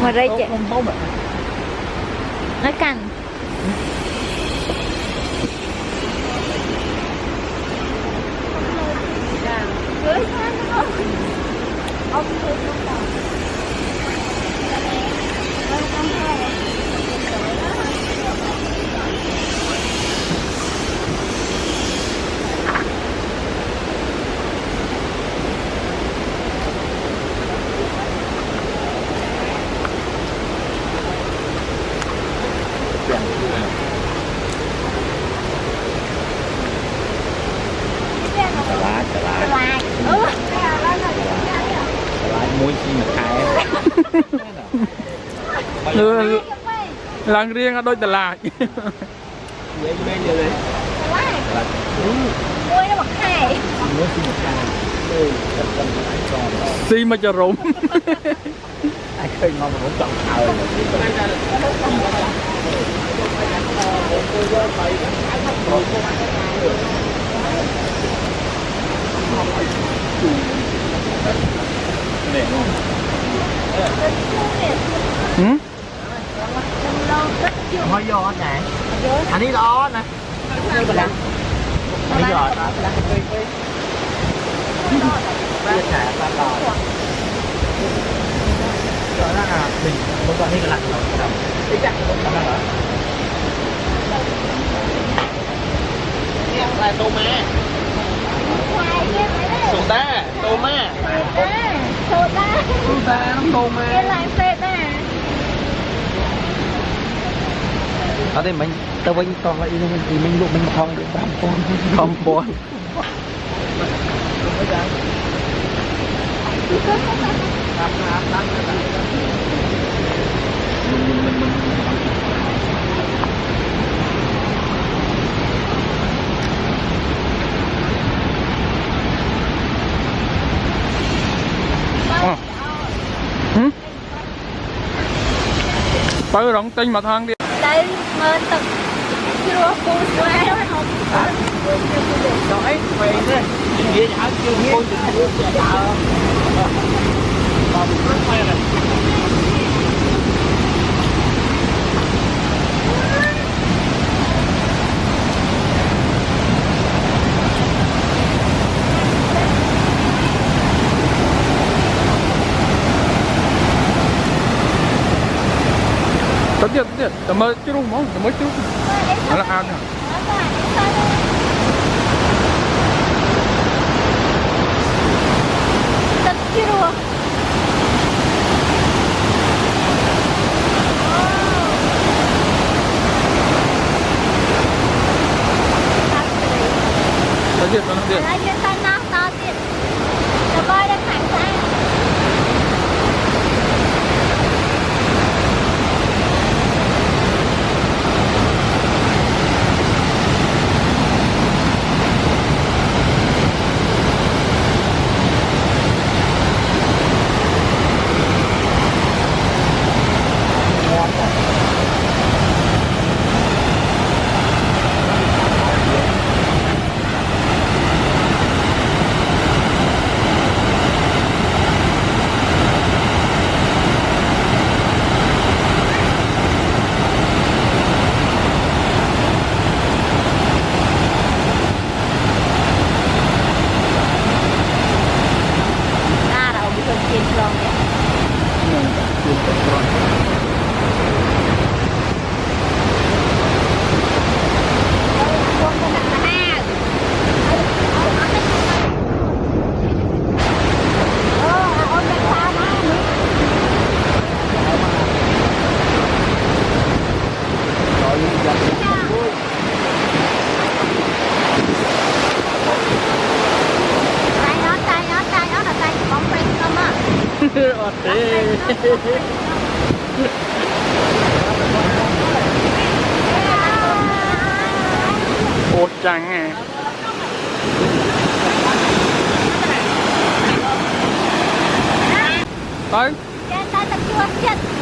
mà đây chị nói cằn làng riêng ở đôi tà lạc xi mà cho rụng ai khơi ngon mà cũng chọn thờ hơi vô anh nè anh đi lo nè anh đi giò đó rồi đó là mình một con đi là lạnh rồi đi chắc cũng không hả là tô má sô ta tô má sô ta nó tô má cái lại phê ta ở đây mình tao vẫn còn lại thì mình luộc mình không được không con tới rộng tinh mà thang đi đây mơn tập chưa cô xoay không nói về thế nghĩa đã chưa cô chưa Tiết, tầm mới chứ đúng không? Tầm mới chứ. Nó là ăn à? Tất chứ đúng. Nó tiết, nó tiết. Nó tiết ta nó to tiết. Nó bơi đến hải sản. Ôi trắng à. Tới. Ta tập chua chết.